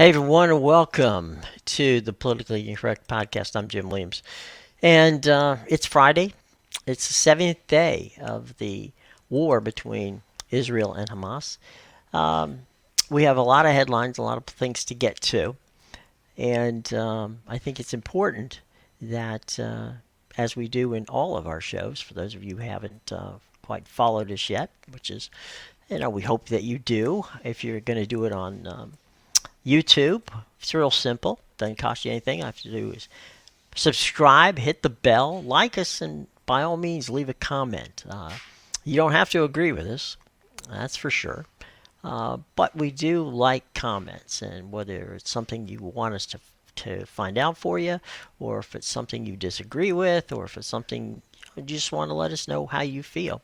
Hey everyone, and welcome to the Politically Incorrect Podcast. I'm Jim Williams, and it's Friday. It's the 70th day of the war between Israel and Hamas. Um, we have a lot of headlines, a lot of things to get to, and I think it's important that, as we do in all of our shows, for those of you who haven't quite followed us yet, which is, we hope that you do. If you're going to do it on YouTube, it's real simple. Doesn't cost you anything. All you have to do is subscribe, hit the bell, like us, and by all means, leave a comment. You don't have to agree with us, that's for sure. But we do like comments, and whether it's something you want us to find out for you, or if it's something you disagree with, or if it's something you just want to let us know how you feel,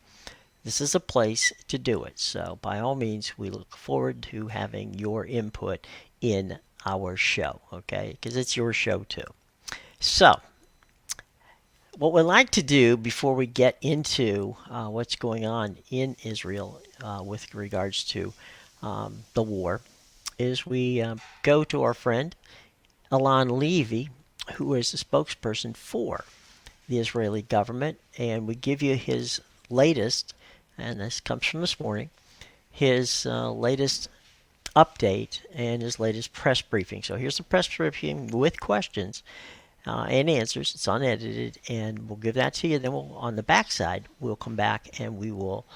this is a place to do it. So, by all means, we look forward to having your input in our show, okay? Because it's your show too. So, what we'd like to do before we get into what's going on in Israel with regards to the war is we go to our friend Alon Levy, who is the spokesperson for the Israeli government, and we give you his latest, and this comes from this morning, his latest update and his latest press briefing. So here's the press briefing with questions and answers. It's unedited, and we'll give that to you. Then on the backside, we'll come back and we will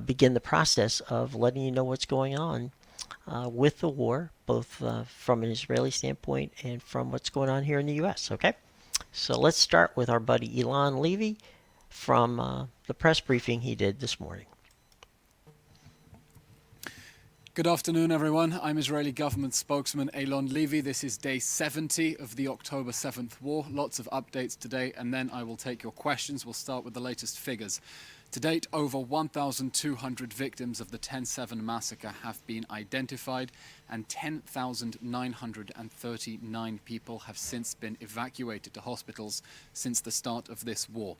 begin the process of letting you know what's going on with the war, both from an Israeli standpoint and from what's going on here in the U.S. Okay? So let's start with our buddy Alon Levy from the press briefing he did this morning. Good afternoon, everyone. I'm Israeli government spokesman Alon Levy. This is day 70 of the October 7th war. Lots of updates today, and then I will take your questions. We'll start with the latest figures. To date, over 1,200 victims of the 10/7 massacre have been identified, and 10,939 people have since been evacuated to hospitals since the start of this war.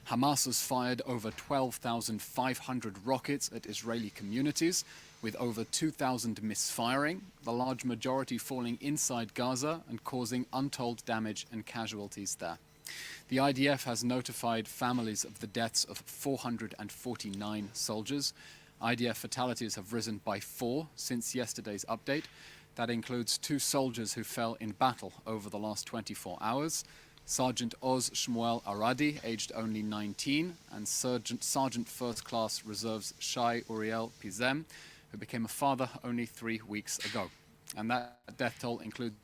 Hamas has fired over 12,500 rockets at Israeli communities, with over 2,000 misfiring, the large majority falling inside Gaza and causing untold damage and casualties there. The IDF has notified families of the deaths of 449 soldiers. IDF fatalities have risen by 4 since yesterday's update. That includes 2 soldiers who fell in battle over the last 24 hours. Sergeant Oz Shmuel Aradi, aged only 19, and Sergeant First Class Reserves Shai Uriel Pizem, who became a father only 3 weeks ago. And that death toll includes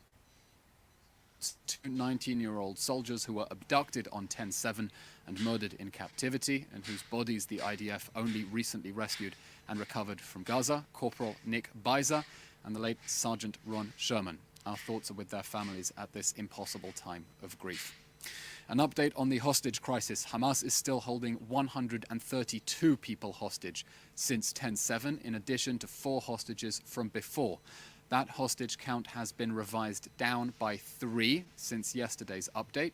2 19-year-old soldiers who were abducted on 10/7 and murdered in captivity, and whose bodies the IDF only recently rescued and recovered from Gaza, Corporal Nick Beiser and the late Sergeant Ron Sherman. Our thoughts are with their families at this impossible time of grief. An update on the hostage crisis. Hamas is still holding 132 people hostage since 10/7, in addition to 4 hostages from before. That hostage count has been revised down by 3 since yesterday's update.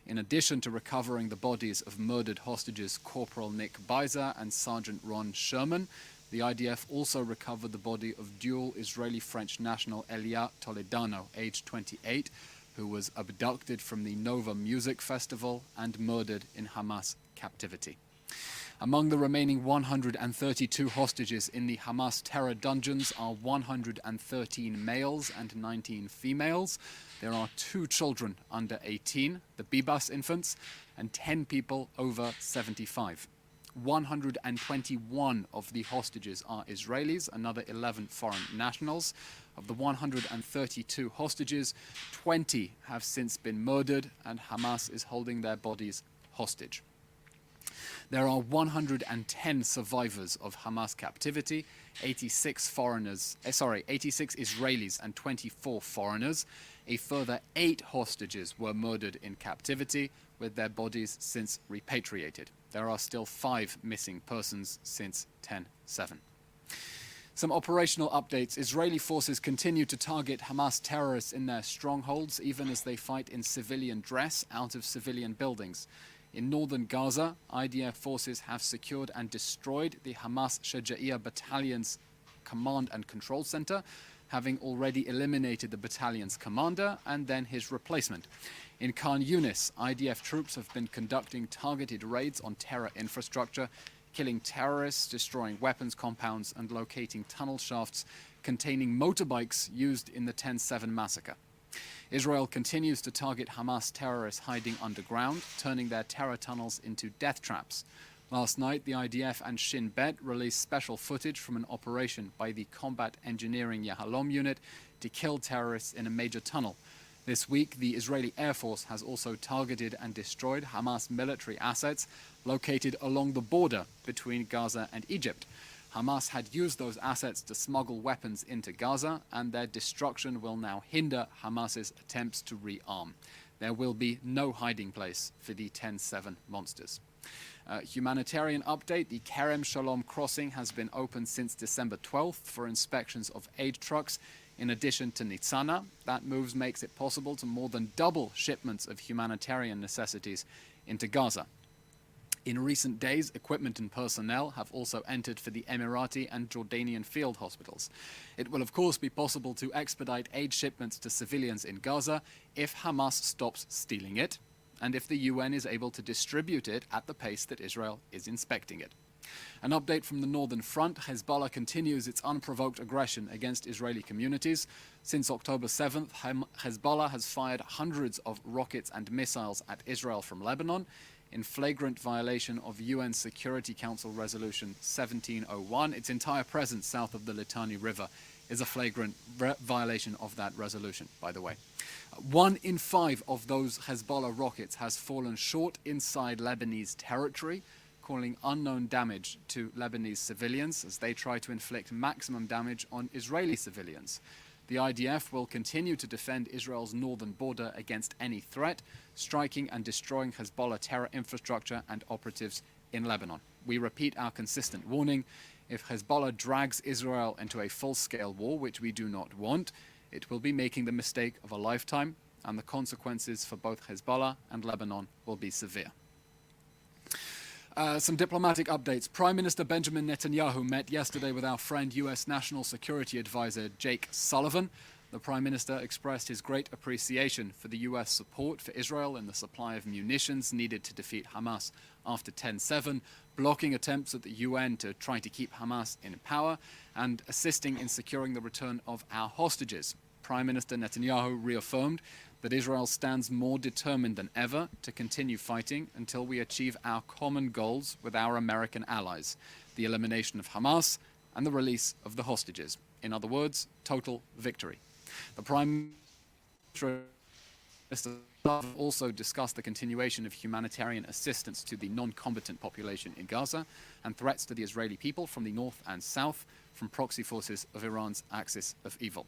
In addition to recovering the bodies of murdered hostages Corporal Nick Beiser and Sergeant Ron Sherman, the IDF also recovered the body of dual Israeli-French national Elia Toledano, aged 28, who was abducted from the Nova Music Festival and murdered in Hamas captivity. Among the remaining 132 hostages in the Hamas terror dungeons are 113 males and 19 females. There are 2 children under 18, the Bibas infants, and 10 people over 75. 121 of the hostages are Israelis, another 11 foreign nationals. Of the 132 hostages, 20 have since been murdered, and Hamas is holding their bodies hostage. There are 110 survivors of Hamas captivity, 86 Israelis and 24 foreigners. A further 8 hostages were murdered in captivity, with their bodies since repatriated. There are still 5 missing persons since 10/7. Some operational updates. Israeli forces continue to target Hamas terrorists in their strongholds, even as they fight in civilian dress out of civilian buildings. In northern Gaza, IDF forces have secured and destroyed the Hamas Shaja'iyah battalion's command and control center. having already eliminated the battalion's commander and then his replacement. In Khan Yunis, IDF troops have been conducting targeted raids on terror infrastructure, killing terrorists, destroying weapons compounds, and locating tunnel shafts containing motorbikes used in the 10/7 massacre. Israel continues to target Hamas terrorists hiding underground, turning their terror tunnels into death traps. Last night, the IDF and Shin Bet released special footage from an operation by the Combat Engineering Yahalom unit to kill terrorists in a major tunnel. This week, the Israeli Air Force has also targeted and destroyed Hamas military assets located along the border between Gaza and Egypt. Hamas had used those assets to smuggle weapons into Gaza, and their destruction will now hinder Hamas's attempts to rearm. There will be no hiding place for the 10/7 monsters. Humanitarian update, the Kerem Shalom crossing has been open since December 12th for inspections of aid trucks. In addition to Nitzana, that move makes it possible to more than double shipments of humanitarian necessities into Gaza. In recent days, equipment and personnel have also entered for the Emirati and Jordanian field hospitals. It will of course be possible to expedite aid shipments to civilians in Gaza if Hamas stops stealing it, and if the UN is able to distribute it at the pace that Israel is inspecting it. An update from the Northern Front, Hezbollah continues its unprovoked aggression against Israeli communities. Since October 7th, Hezbollah has fired hundreds of rockets and missiles at Israel from Lebanon in flagrant violation of UN Security Council Resolution 1701. Its entire presence south of the Litani River is a flagrant violation of that resolution, by the way. 1 in 5 of those Hezbollah rockets has fallen short inside Lebanese territory, causing unknown damage to Lebanese civilians as they try to inflict maximum damage on Israeli civilians. The IDF will continue to defend Israel's northern border against any threat, striking and destroying Hezbollah terror infrastructure and operatives in Lebanon. We repeat our consistent warning: if Hezbollah drags Israel into a full-scale war, which we do not want, it will be making the mistake of a lifetime, and the consequences for both Hezbollah and Lebanon will be severe. Some diplomatic updates. Prime Minister Benjamin Netanyahu met yesterday with our friend US National Security Advisor Jake Sullivan. The Prime Minister expressed his great appreciation for the US support for Israel in the supply of munitions needed to defeat Hamas after 10/7, blocking attempts at the UN to try to keep Hamas in power, and assisting in securing the return of our hostages. Prime Minister Netanyahu reaffirmed that Israel stands more determined than ever to continue fighting until we achieve our common goals with our American allies: the elimination of Hamas and the release of the hostages. In other words, total victory. The Prime Minister also discussed the continuation of humanitarian assistance to the non-combatant population in Gaza and threats to the Israeli people from the north and south from proxy forces of Iran's axis of evil.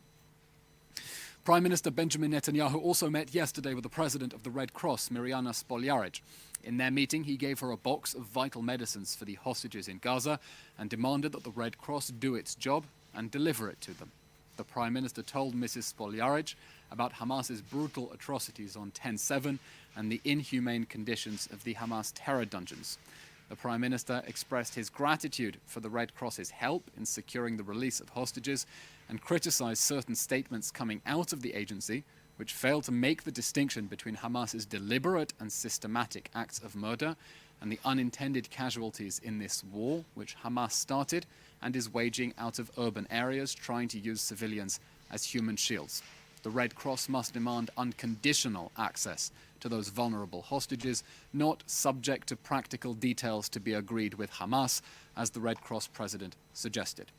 Prime Minister Benjamin Netanyahu also met yesterday with the president of the Red Cross, Mirjana Spoljaric. In their meeting, he gave her a box of vital medicines for the hostages in Gaza and demanded that the Red Cross do its job and deliver it to them. The Prime Minister told Mrs. Spoljaric about Hamas's brutal atrocities on 10/7 and the inhumane conditions of the Hamas terror dungeons. The Prime Minister expressed his gratitude for the Red Cross's help in securing the release of hostages and criticized certain statements coming out of the agency which failed to make the distinction between Hamas's deliberate and systematic acts of murder and the unintended casualties in this war which Hamas started and is waging out of urban areas, trying to use civilians as human shields. The Red Cross must demand unconditional access to those vulnerable hostages, not subject to practical details to be agreed with Hamas, as the Red Cross president suggested.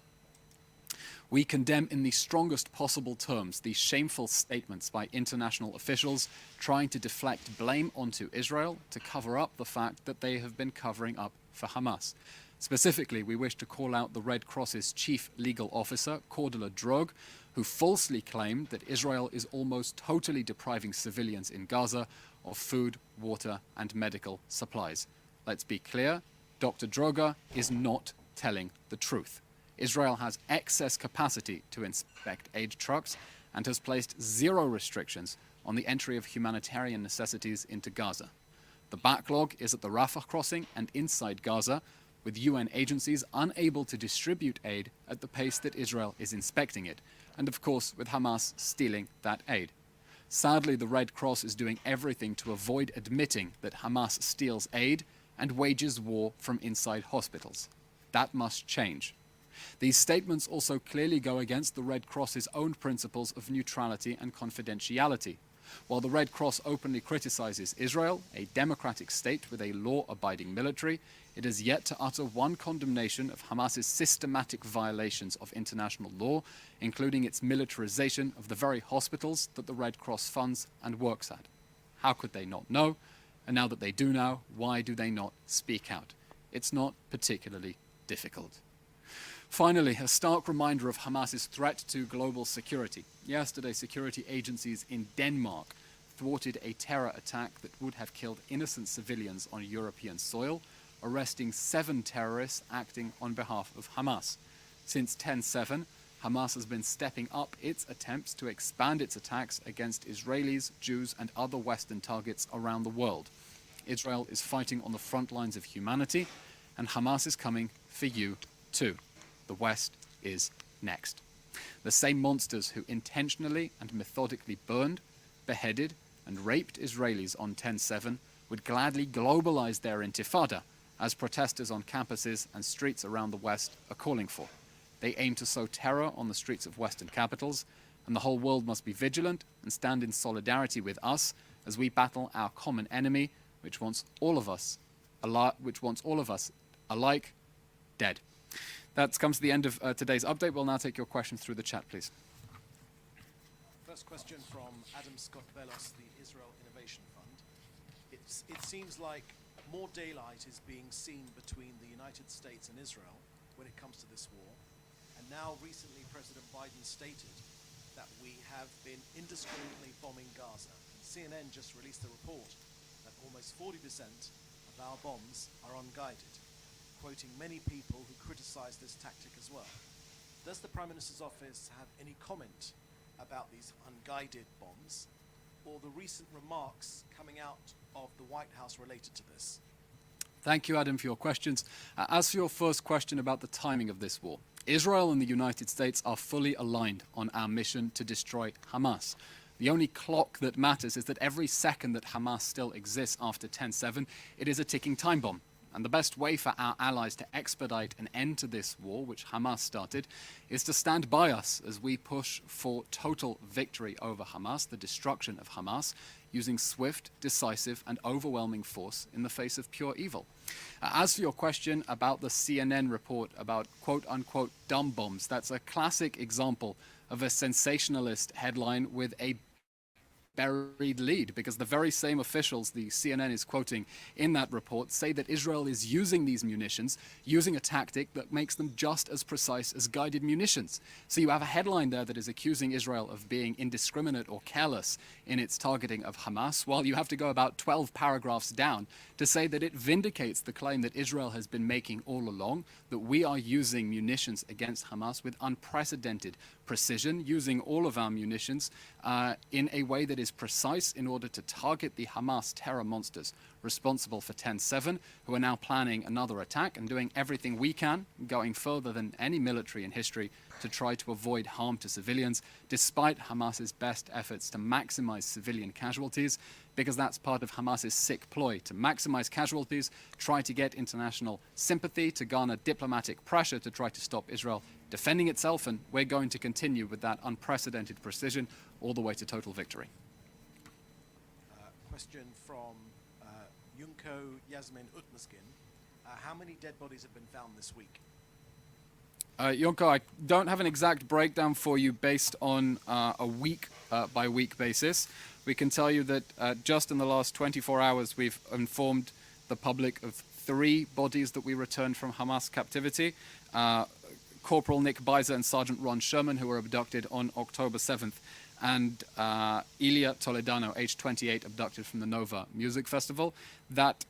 We condemn in the strongest possible terms the shameful statements by international officials trying to deflect blame onto Israel to cover up the fact that they have been covering up for Hamas. Specifically, we wish to call out the Red Cross's chief legal officer, Cordula Drog, who falsely claimed that Israel is almost totally depriving civilians in Gaza of food, water, and medical supplies. Let's be clear, Dr. Droga is not telling the truth. Israel has excess capacity to inspect aid trucks and has placed zero restrictions on the entry of humanitarian necessities into Gaza. The backlog is at the Rafah crossing and inside Gaza, with UN agencies unable to distribute aid at the pace that Israel is inspecting it, and of course with Hamas stealing that aid. Sadly, the Red Cross is doing everything to avoid admitting that Hamas steals aid and wages war from inside hospitals. That must change. These statements also clearly go against the Red Cross's own principles of neutrality and confidentiality. While the Red Cross openly criticizes Israel, a democratic state with a law-abiding military, it has yet to utter one condemnation of Hamas's systematic violations of international law, including its militarization of the very hospitals that the Red Cross funds and works at. How could they not know? And now that they do know, why do they not speak out? It's not particularly difficult. Finally, a stark reminder of Hamas's threat to global security. Yesterday, security agencies in Denmark thwarted a terror attack that would have killed innocent civilians on European soil, arresting 7 terrorists acting on behalf of Hamas. Since 10/7, Hamas has been stepping up its attempts to expand its attacks against Israelis, Jews, and other Western targets around the world. Israel is fighting on the front lines of humanity, and Hamas is coming for you too. The West is next. The same monsters who intentionally and methodically burned, beheaded, and raped Israelis on 10/7 would gladly globalize their intifada, as protesters on campuses and streets around the West are calling for. They aim to sow terror on the streets of Western capitals, and the whole world must be vigilant and stand in solidarity with us as we battle our common enemy, which wants all of us alike dead. That comes to the end of today's update. We'll now take your questions through the chat, please. First question from Adam Scott Bellos, the Israel Innovation Fund. It seems like more daylight is being seen between the United States and Israel when it comes to this war. And now recently President Biden stated that we have been indiscriminately bombing Gaza. And CNN just released a report that almost 40% of our bombs are unguided, quoting many people who criticize this tactic as well. Does the Prime Minister's office have any comment about these unguided bombs, or the recent remarks coming out of the White House related to this? Thank you, Adam, for your questions. As for your first question about the timing of this war, Israel and the United States are fully aligned on our mission to destroy Hamas. The only clock that matters is that every second that Hamas still exists after 10/7, it is a ticking time bomb. And the best way for our allies to expedite an end to this war, which Hamas started, is to stand by us as we push for total victory over Hamas, the destruction of Hamas, using swift, decisive, and overwhelming force in the face of pure evil. As for your question about the CNN report about quote-unquote dumb bombs, that's a classic example of a sensationalist headline with a buried lead, because the very same officials the CNN is quoting in that report say that Israel is using these munitions, using a tactic that makes them just as precise as guided munitions. So you have a headline there that is accusing Israel of being indiscriminate or careless in its targeting of Hamas, while you have to go about 12 paragraphs down to say that it vindicates the claim that Israel has been making all along, that we are using munitions against Hamas with unprecedented precision, using all of our munitions in a way that is precise in order to target the Hamas terror monsters responsible for 10/7, who are now planning another attack and doing everything we can, going further than any military in history, to try to avoid harm to civilians, despite Hamas's best efforts to maximize civilian casualties, because that's part of Hamas's sick ploy, to maximize casualties, try to get international sympathy, to garner diplomatic pressure to try to stop Israel defending itself, and we're going to continue with that unprecedented precision all the way to total victory. Question from Yunko Yasmin Utmaskin. How many dead bodies have been found this week? Yonko, I don't have an exact breakdown for you based on a week-by-week basis. We can tell you that just in the last 24 hours, we've informed the public of 3 bodies that we returned from Hamas captivity. Corporal Nick Beiser and Sergeant Ron Sherman, who were abducted on October 7th, and Ilya Toledano, age 28, abducted from the Nova Music Festival. That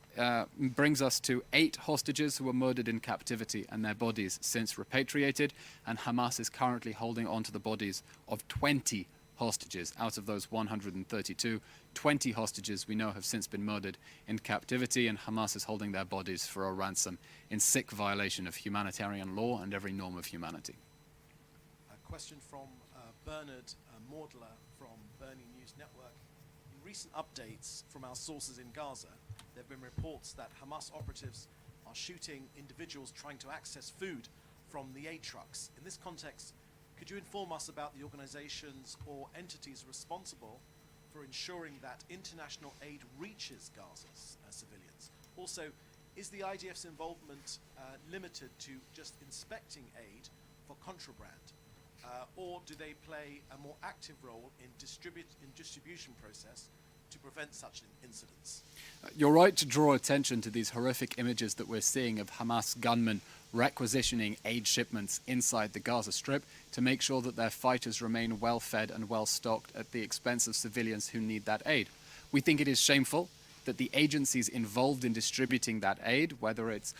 brings us to 8 hostages who were murdered in captivity and their bodies since repatriated, and Hamas is currently holding on to the bodies of 20 hostages. Out of those 132, 20 hostages we know have since been murdered in captivity, and Hamas is holding their bodies for a ransom in sick violation of humanitarian law and every norm of humanity. A question from Bernard Mordler from Bernie News Network. In recent updates from our sources in Gaza, there have been reports that Hamas operatives are shooting individuals trying to access food from the aid trucks. In this context, could you inform us about the organizations or entities responsible for ensuring that international aid reaches Gaza's civilians? Also, is the IDF's involvement limited to just inspecting aid for contraband? Or do they play a more active role in distribution process to prevent such incidents? You're right to draw attention to these horrific images that we're seeing of Hamas gunmen requisitioning aid shipments inside the Gaza Strip to make sure that their fighters remain well-fed and well-stocked at the expense of civilians who need that aid. We think it is shameful that the agencies involved in distributing that aid, whether it's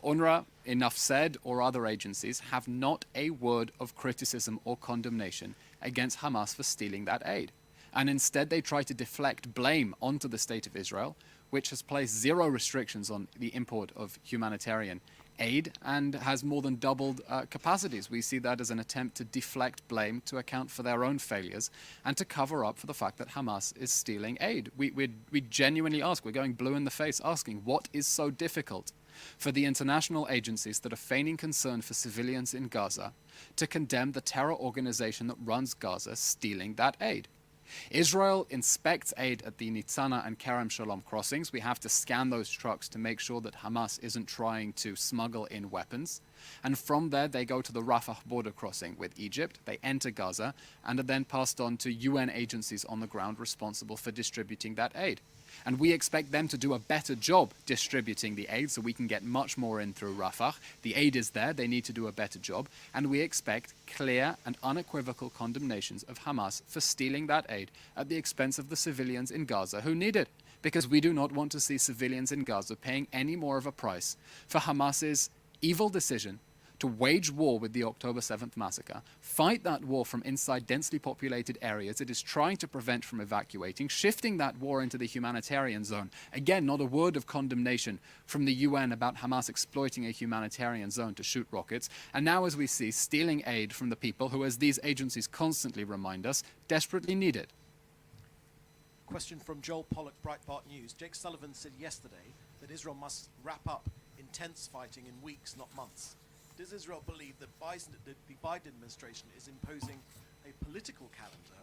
UNRWA, Enough Said, or other agencies, have not a word of criticism or condemnation against Hamas for stealing that aid. And instead they try to deflect blame onto the State of Israel, which has placed zero restrictions on the import of humanitarian aid and has more than doubled capacities. We see that as an attempt to deflect blame, to account for their own failures, and to cover up for the fact that Hamas is stealing aid. We genuinely ask, we're going blue in the face, asking what is so difficult for the international agencies that are feigning concern for civilians in Gaza to condemn the terror organization that runs Gaza stealing that aid. Israel inspects aid at the Nitzana and Kerem Shalom crossings. We have to scan those trucks to make sure that Hamas isn't trying to smuggle in weapons. And from there, they go to the Rafah border crossing with Egypt. They enter Gaza and are then passed on to UN agencies on the ground responsible for distributing that aid. And we expect them to do a better job distributing the aid so we can get much more in through Rafah. The aid is there, they need to do a better job. And we expect clear and unequivocal condemnations of Hamas for stealing that aid at the expense of the civilians in Gaza who need it. Because we do not want to see civilians in Gaza paying any more of a price for Hamas's evil decision to wage war with the October 7th massacre, fight that war from inside densely populated areas it is trying to prevent from evacuating, shifting that war into the humanitarian zone. Again, not a word of condemnation from the UN about Hamas exploiting a humanitarian zone to shoot rockets. And now, as we see, stealing aid from the people who, as these agencies constantly remind us, desperately need it. Question from Joel Pollack, Breitbart News. Jake Sullivan said yesterday that Israel must wrap up intense fighting in weeks, not months. Does Israel believe that the Biden administration is imposing a political calendar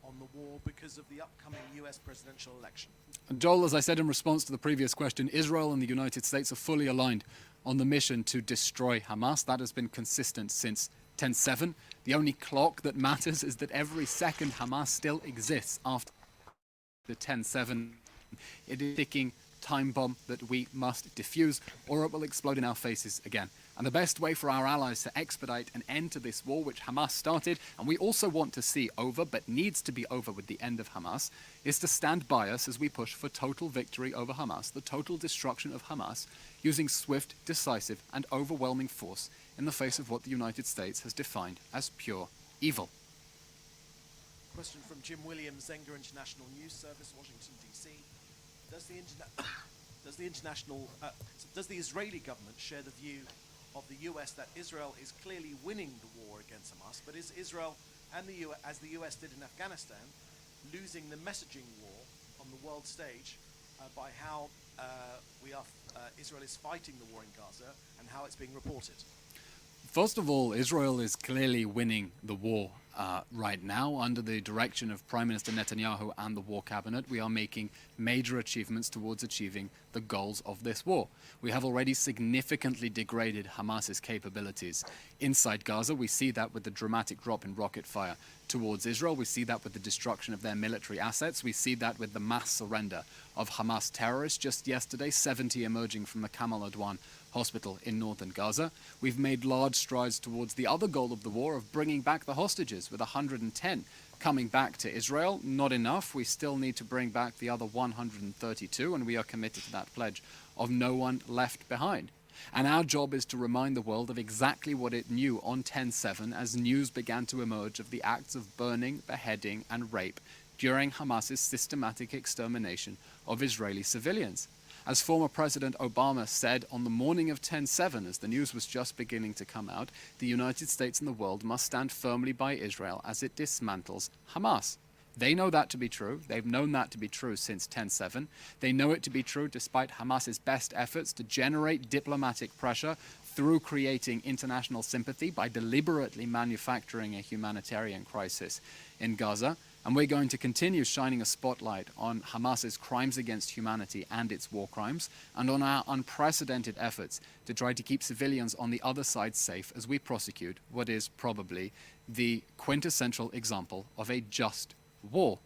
on the war because of the upcoming US presidential election? And Joel, as I said in response to the previous question, Israel and the United States are fully aligned on the mission to destroy Hamas. That has been consistent since 10/7. The only clock that matters is that every second Hamas still exists after the 10/7. It is a ticking time bomb that we must defuse, or it will explode in our faces again. And the best way for our allies to expedite an end to this war, which Hamas started, and we also want to see over, but needs to be over with the end of Hamas, is to stand by us as we push for total victory over Hamas, the total destruction of Hamas, using swift, decisive, and overwhelming force in the face of what the United States has defined as pure evil. Question from Jim Williams, Zenger International News Service, Washington, D.C. Does the Israeli government share the view of the US that Israel is clearly winning the war against Hamas, but is Israel and the US, as the US did in Afghanistan, losing the messaging war on the world stage by how Israel is fighting the war in Gaza and how it's being reported? First of all, Israel is clearly winning the war right now. Under the direction of Prime Minister Netanyahu and the war cabinet, we are making major achievements towards achieving the goals of this war. We have already significantly degraded Hamas's capabilities inside Gaza. We see that with the dramatic drop in rocket fire towards Israel. We see that with the destruction of their military assets. We see that with the mass surrender of Hamas terrorists. Just yesterday, 70 emerging from the Kamal Adwan hospital in northern Gaza. We've made large strides towards the other goal of the war of bringing back the hostages, with 110 coming back to Israel. Not enough. We still need to bring back the other 132, and we are committed to that pledge of no one left behind. And our job is to remind the world of exactly what it knew on 10/7 as news began to emerge of the acts of burning, beheading, and rape during Hamas's systematic extermination of Israeli civilians. As former President Obama said on the morning of 10/7, as the news was just beginning to come out, the United States and the world must stand firmly by Israel as it dismantles Hamas. They know that to be true. They've known that to be true since 10/7. They know it to be true despite Hamas's best efforts to generate diplomatic pressure through creating international sympathy by deliberately manufacturing a humanitarian crisis in Gaza. And we're going to continue shining a spotlight on Hamas's crimes against humanity and its war crimes, and on our unprecedented efforts to try to keep civilians on the other side safe as we prosecute what is probably the quintessential example of a just war.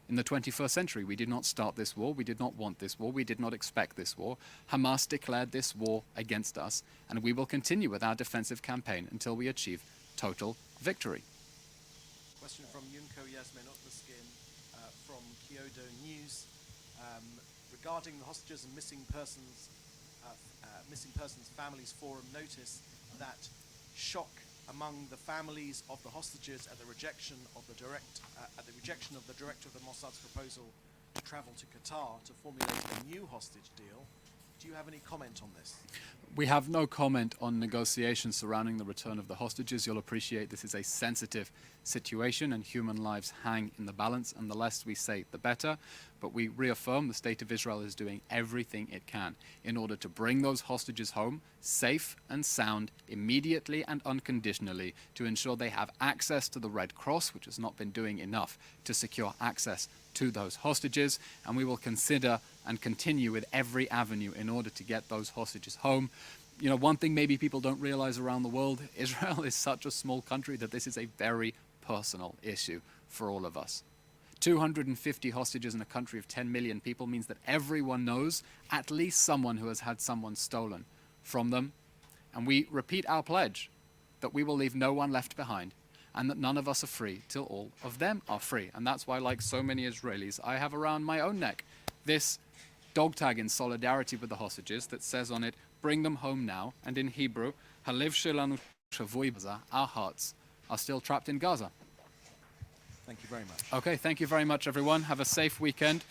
In the 21st century, we did not start this war, we did not want this war, we did not expect this war. Hamas declared this war against us, and we will continue with our defensive campaign until we achieve total victory. Question from Yunko Yasmin Otmaskin from Kyodo News regarding the hostages and missing persons families forum notice that shock among the families of the hostages at the rejection of the director of the Mossad's proposal to travel to Qatar to formulate a new hostage deal. Do you have any comment on this? We have no comment on negotiations surrounding the return of the hostages. You'll appreciate this is a sensitive situation and human lives hang in the balance, and the less we say, the better. But we reaffirm the state of Israel is doing everything it can in order to bring those hostages home safe and sound, immediately and unconditionally, to ensure they have access to the Red Cross, which has not been doing enough to secure access to those hostages. And we will consider and continue with every avenue in order to get those hostages home. You know, one thing maybe people don't realize around the world, Israel is such a small country that this is a very personal issue for all of us. 250 hostages in a country of 10 million people means that everyone knows at least someone who has had someone stolen from them. And we repeat our pledge that we will leave no one left behind, and that none of us are free till all of them are free. And that's why, like so many Israelis, I have around my own neck this dog tag in solidarity with the hostages that says on it, "Bring them home now," and in Hebrew, "Halev shelanu shavui b'Gaza," our hearts are still trapped in Gaza. Thank you very much. Okay, thank you very much, everyone. Have a safe weekend.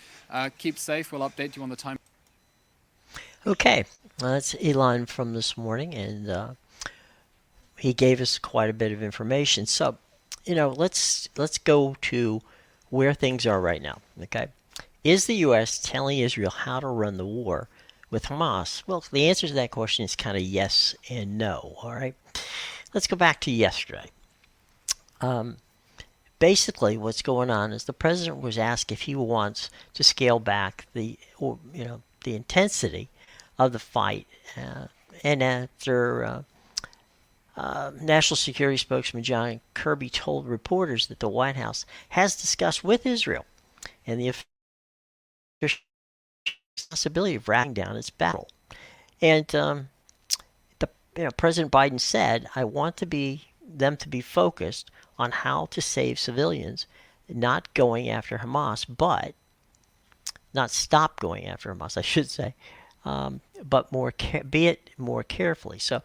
Keep safe. We'll update you on the time. Okay, that's Elon from this morning, and he gave us quite a bit of information. So, let's go to where things are right now. Okay, is the U.S. telling Israel how to run the war with Hamas? Well, the answer to that question is kind of yes and no. All right, let's go back to yesterday. Basically, what's going on is the president was asked if he wants to scale back the intensity of the fight, and after National Security spokesman John Kirby told reporters that the White House has discussed with Israel and the official possibility of wrapping down its battle. And President Biden said, "I want them to be focused on how to save civilians, not going after Hamas, but not stop going after Hamas, I should say, but be it more carefully." So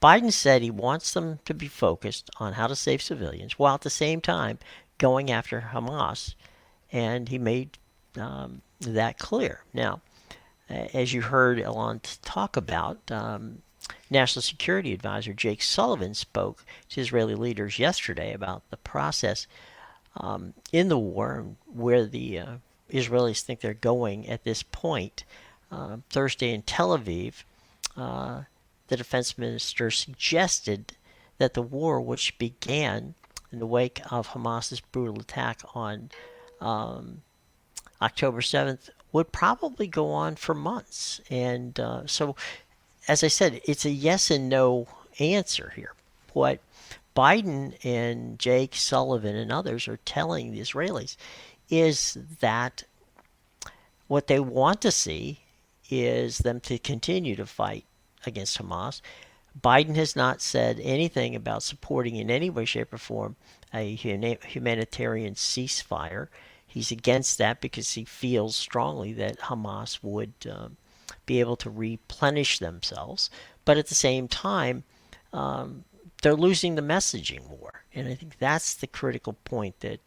Biden said he wants them to be focused on how to save civilians while at the same time going after Hamas, and he made that clear. Now, as you heard Elon talk about, National Security Advisor Jake Sullivan spoke to Israeli leaders yesterday about the process in the war and where the Israelis think they're going at this point. Thursday in Tel Aviv, the defense minister suggested that the war, which began in the wake of Hamas's brutal attack on October 7th, would probably go on for months. And so, as I said, it's a yes and no answer here. What Biden and Jake Sullivan and others are telling the Israelis is that what they want to see is them to continue to fight against Hamas. Biden has not said anything about supporting in any way, shape, or form a humanitarian ceasefire. He's against that because he feels strongly that Hamas would be able to replenish themselves. But at the same time, they're losing the messaging war. And I think that's the critical point that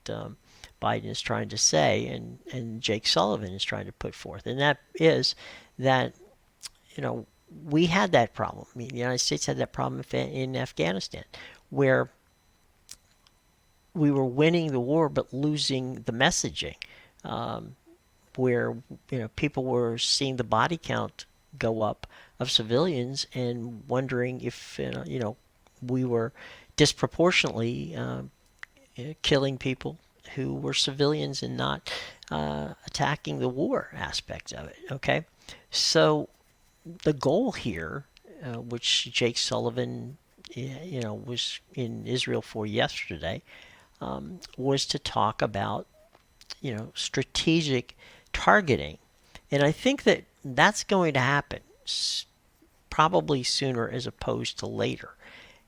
Biden is trying to say, and Jake Sullivan is trying to put forth. And that is that, we had that problem. I mean, the United States had that problem in Afghanistan, where we were winning the war but losing the messaging. Where people were seeing the body count go up of civilians and wondering if we were disproportionately killing people who were civilians and not attacking the war aspect of it. Okay, so the goal here, which Jake Sullivan, was in Israel for yesterday, was to talk about strategic targeting, and I think that that's going to happen probably sooner as opposed to later,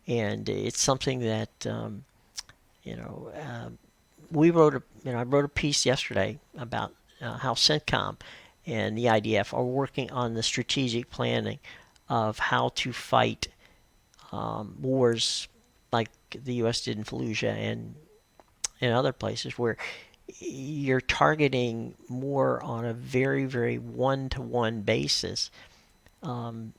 and it's something that we wrote I wrote a piece yesterday about how CENTCOM and the IDF are working on the strategic planning of how to fight wars like the U.S. did in Fallujah and in other places where you're targeting more on a very, very one-to-one basis, and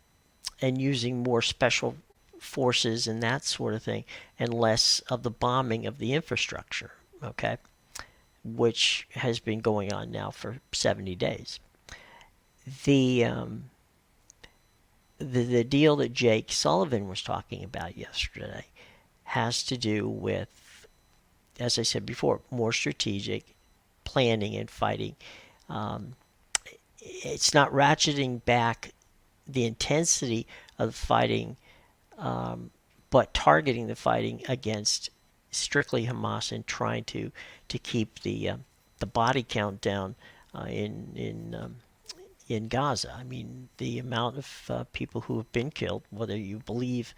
using more special forces and that sort of thing, and less of the bombing of the infrastructure, okay, which has been going on now for 70 days. The deal that Jake Sullivan was talking about yesterday has to do with, as I said before, more strategic planning and fighting. It's not ratcheting back the intensity of fighting, but targeting the fighting against strictly Hamas and trying to keep the body count down in Gaza. I mean, the amount of people who have been killed, whether you believe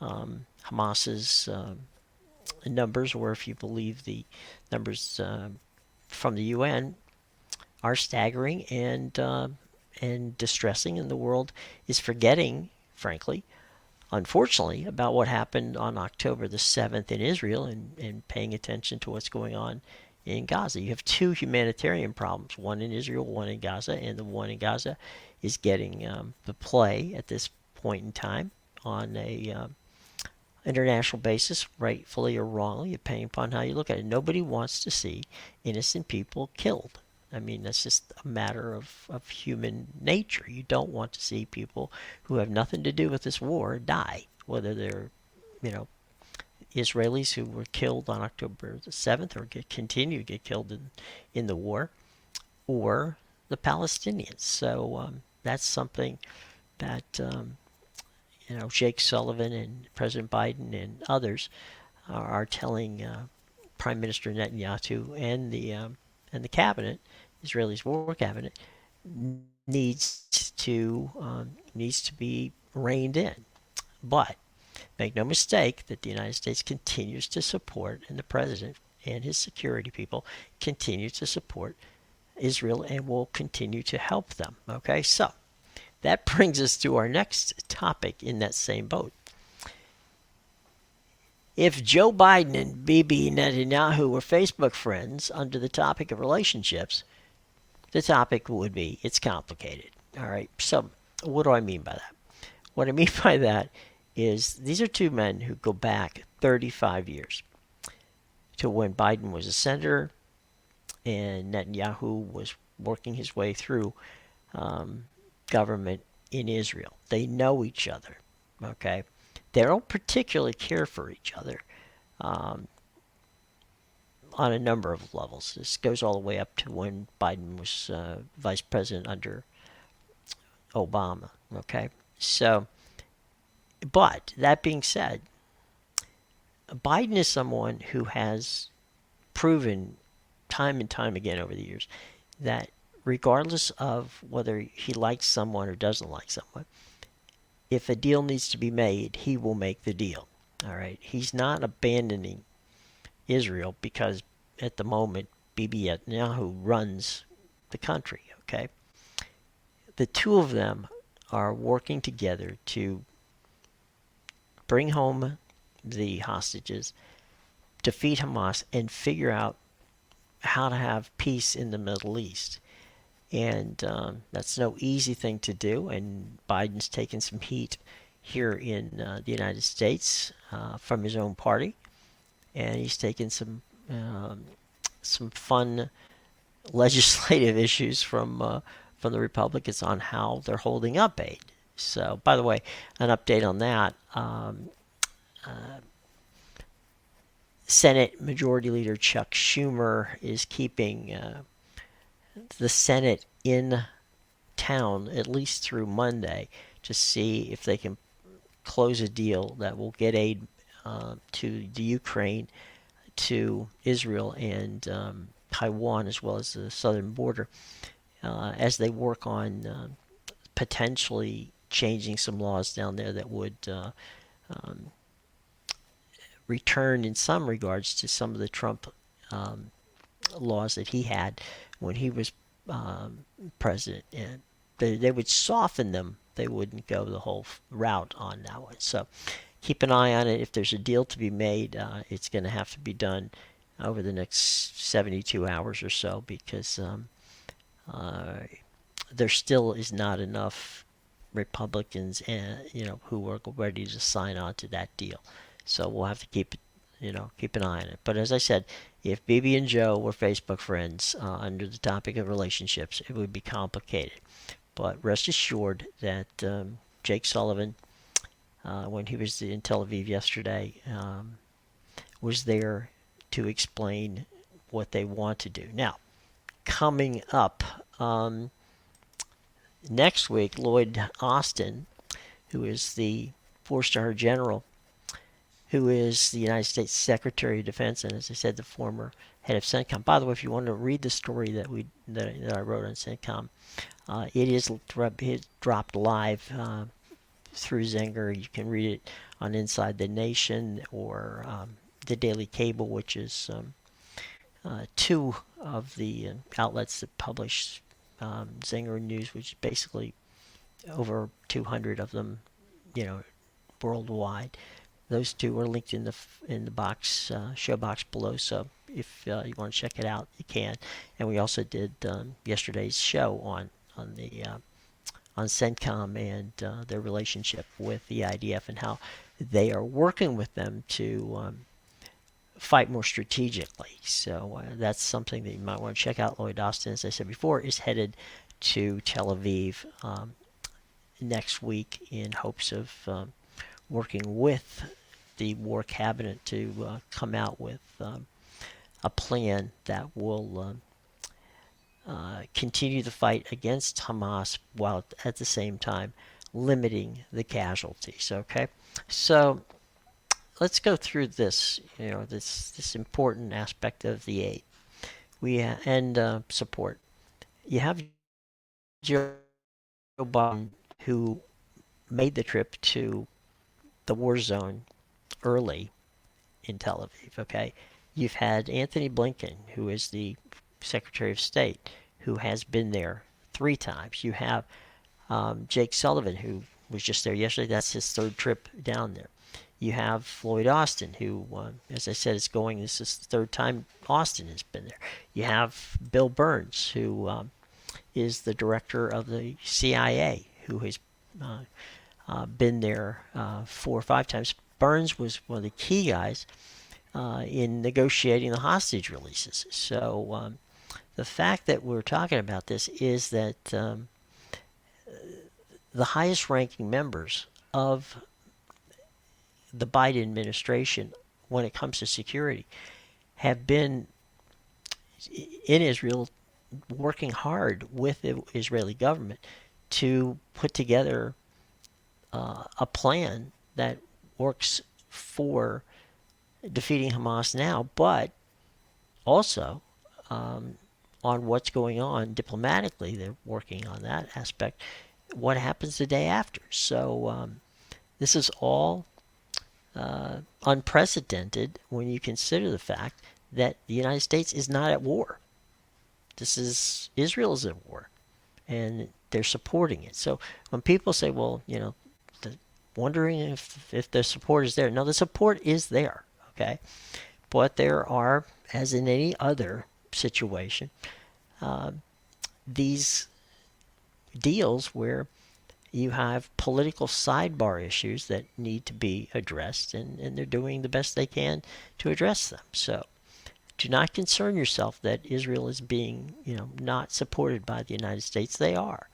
Hamas's numbers or if you believe the numbers from the UN, are staggering and distressing, and the world is forgetting, frankly, unfortunately, about what happened on October the 7th in Israel and paying attention to what's going on in Gaza. You have two humanitarian problems, one in Israel, one in Gaza, and the one in Gaza is getting the play at this point in time on a international basis, rightfully or wrongly, depending upon how you look at it. Nobody wants to see innocent people killed. I mean, that's just a matter of human nature. You don't want to see people who have nothing to do with this war die, whether they're, Israelis who were killed on October the 7th or continue to get killed in the war, or the Palestinians. So that's something that Jake Sullivan and President Biden and others are telling Prime Minister Netanyahu and the cabinet, Israel's war cabinet, needs to be reined in. But make no mistake that the United States continues to support, and the president and his security people continue to support Israel and will continue to help them. Okay, so that brings us to our next topic in that same boat. If Joe Biden and Bibi Netanyahu were Facebook friends under the topic of relationships, the topic would be, it's complicated. All right, so what do I mean by that? What I mean by that is these are two men who go back 35 years to when Biden was a senator and Netanyahu was working his way through government in Israel. They know each other, okay? They don't particularly care for each other on a number of levels. This goes all the way up to when Biden was vice president under Obama, okay? So, but that being said, Biden is someone who has proven time and time again over the years that regardless of whether he likes someone or doesn't like someone, if a deal needs to be made, he will make the deal. All right. He's not abandoning Israel because at the moment Bibi Netanyahu runs the country. Okay. the two of them are working together to bring home the hostages, defeat Hamas, and figure out how to have peace in the Middle East. And that's no easy thing to do. And Biden's taken some heat here in the United States from his own party, and he's taken some fun legislative issues from the Republicans on how they're holding up aid. So, by the way, an update on that. Senate Majority Leader Chuck Schumer is keeping the Senate in town at least through Monday to see if they can close a deal that will get aid to the Ukraine, to Israel, and Taiwan, as well as the southern border, as they work on potentially changing some laws down there that would return in some regards to some of the Trump laws that he had when he was president. And they would soften them. They wouldn't go the whole route on that one. So keep an eye on it. If there's a deal to be made, it's going to have to be done over the next 72 hours or so, because there still is not enough Republicans, who are ready to sign on to that deal. So we'll have to keep an eye on it. But as I said, if Bibi and Joe were Facebook friends under the topic of relationships, it would be complicated. But rest assured that Jake Sullivan, when he was in Tel Aviv yesterday, was there to explain what they want to do. Now, coming up next week, Lloyd Austin, who is the four-star general, who is the United States Secretary of Defense, and as I said, the former head of CENTCOM. By the way, if you want to read the story that I wrote on CENTCOM, it is dropped live through Zenger. You can read it on Inside the Nation or the Daily Cable, which is two of the outlets that publish Zenger News, which is basically over 200 of them, worldwide. Those two are linked in the box show box below. So if you want to check it out, you can. And we also did yesterday's show on CENTCOM and their relationship with the IDF and how they are working with them to fight more strategically. So that's something that you might want to check out. Lloyd Austin, as I said before, is headed to Tel Aviv next week in hopes of working with the War Cabinet to come out with a plan that will continue the fight against Hamas while at the same time limiting the casualties. Okay, so let's go through this. This important aspect of the aid and support. You have Joe Biden, who made the trip to the war zone early in Tel Aviv. Okay, you've had Anthony Blinken, who is the Secretary of State, who has been there 3 times. You have Jake Sullivan, who was just there yesterday. That's his 3rd trip down there. You have Lloyd Austin, who, as I said, this is the 3rd time Austin has been there. You have Bill Burns, who is the director of the CIA, who has been there 4 or 5 times. Burns was one of the key guys in negotiating the hostage releases. So the fact that we're talking about this is that the highest ranking members of the Biden administration, when it comes to security, have been in Israel working hard with the Israeli government to put together a plan that works for defeating Hamas now, but also on what's going on diplomatically. They're working on that aspect. What happens the day after? So this is all unprecedented when you consider the fact that the United States is not at war. Israel is at war. and they're supporting it. So when people say, well, wondering if the support is there, no, the support is there, okay? But there are, as in any other situation, these deals where you have political sidebar issues that need to be addressed, and they're doing the best they can to address them. So do not concern yourself that Israel is being, not supported by the United States. They are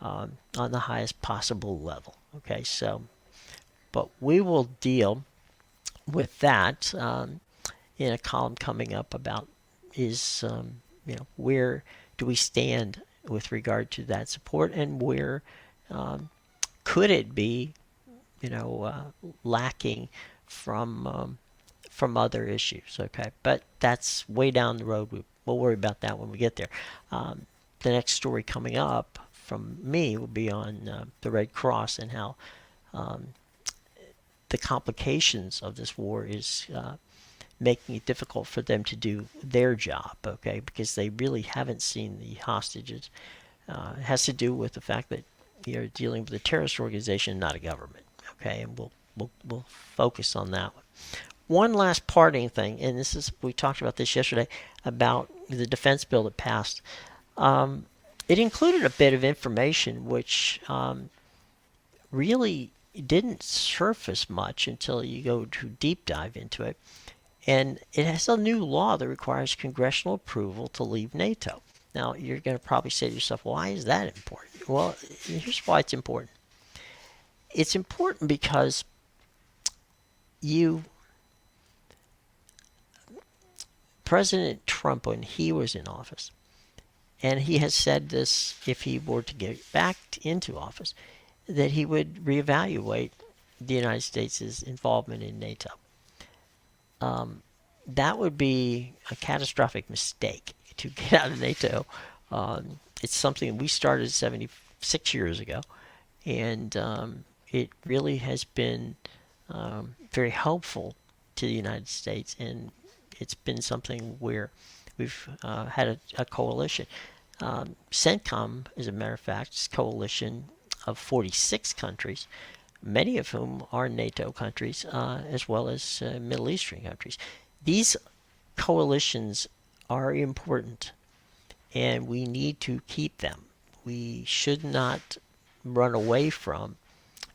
on the highest possible level. Okay, so, but we will deal with that in a column coming up about where do we stand with regard to that support, and where could it be, lacking from other issues. Okay, but that's way down the road. We'll worry about that when we get there. The next story coming up from me will be on the Red Cross and how the complications of this war is making it difficult for them to do their job, okay, because they really haven't seen the hostages. It has to do with the fact that you're dealing with a terrorist organization, not a government, okay, and we'll focus on that one. One last parting thing, and we talked about this yesterday, about the defense bill that passed. It included a bit of information which really didn't surface much until you go to deep dive into it. And it has a new law that requires congressional approval to leave NATO. Now, you're going to probably say to yourself, why is that important? Well, here's why it's important. It's important because President Trump, when he was in office, and he has said this if he were to get back into office, that he would reevaluate the United States' involvement in NATO. That would be a catastrophic mistake to get out of NATO. It's something we started 76 years ago, and it really has been very helpful to the United States, and it's been something where we've had a coalition. CENTCOM, as a matter of fact, is a coalition of 46 countries, many of whom are NATO countries, as well as Middle Eastern countries. These coalitions are important, and we need to keep them. We should not run away from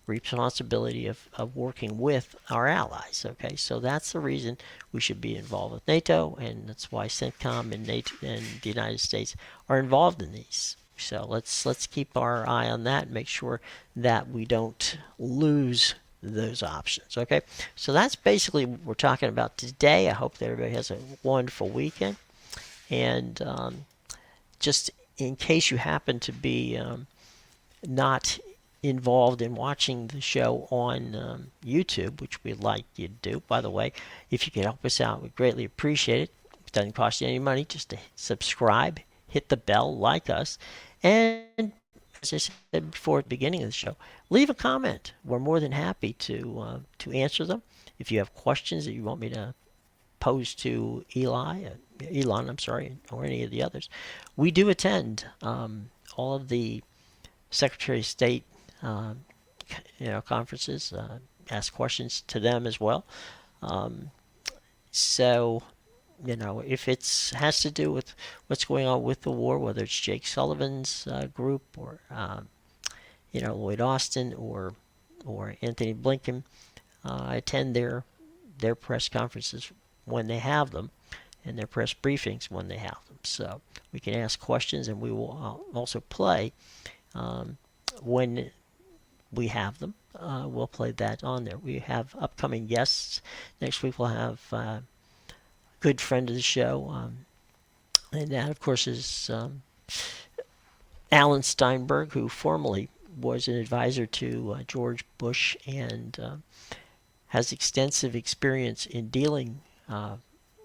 responsibility of working with our allies. Okay, so that's the reason we should be involved with NATO, and that's why CENTCOM and NATO and the United States are involved in these. So let's keep our eye on that and make sure that we don't lose those options. Okay, so that's basically what we're talking about today. I hope that everybody has a wonderful weekend, and just in case you happen to be not involved in watching the show on YouTube, which we'd like you to do. By the way, if you could help us out, we'd greatly appreciate it. It doesn't cost you any money, just to subscribe, hit the bell, like us, and as I said before at the beginning of the show, leave a comment. We're more than happy to answer them. If you have questions that you want me to pose to Elon, I'm sorry, or any of the others, we do attend all of the Secretary of State conferences, ask questions to them as well. So, if it has to do with what's going on with the war, whether it's Jake Sullivan's group or Lloyd Austin or Anthony Blinken, I attend their press conferences when they have them, and their press briefings when they have them. So we can ask questions, and we will also play when we have them. We'll play that on there. We have upcoming guests. Next week we'll have a good friend of the show, and that, of course, is Alan Steinberg, who formerly was an advisor to George Bush and has extensive experience in dealing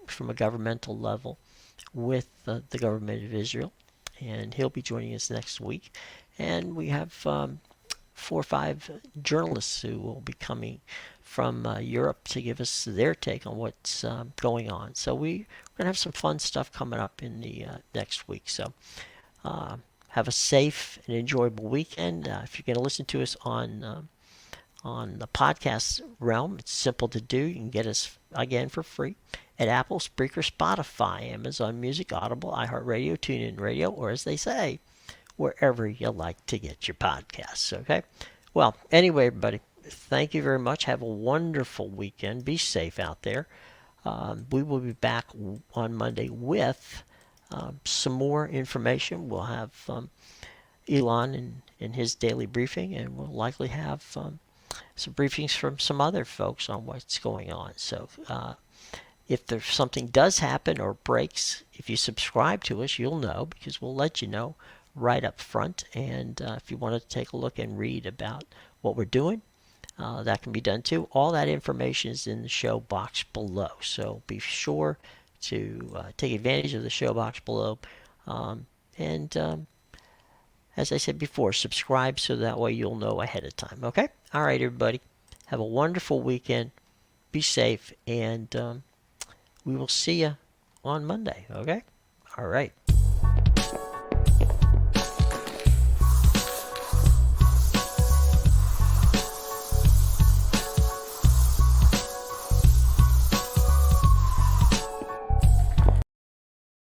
from a governmental level with the government of Israel. And he'll be joining us next week. And we have 4 or 5 journalists who will be coming from Europe to give us their take on what's going on. So we're going to have some fun stuff coming up in the next week. So have a safe and enjoyable weekend. If you're going to listen to us on the podcast realm, it's simple to do. You can get us again for free at Apple, Spreaker, Spotify, Amazon Music, Audible, iHeartRadio, TuneIn Radio, or as they say, wherever you like to get your podcasts. Okay? Well, anyway, everybody, thank you very much. Have a wonderful weekend. Be safe out there. We will be back on Monday with some more information. We'll have Elon in his daily briefing, and we'll likely have some briefings from some other folks on what's going on. So if there's something does happen or breaks, if you subscribe to us, you'll know, because we'll let you know right up front. And if you want to take a look and read about what we're doing, that can be done too. All that information is in the show box below. So be sure to take advantage of the show box below. And as I said before, subscribe so that way you'll know ahead of time. Okay? All right, everybody. Have a wonderful weekend. Be safe. And we will see you on Monday. Okay? All right.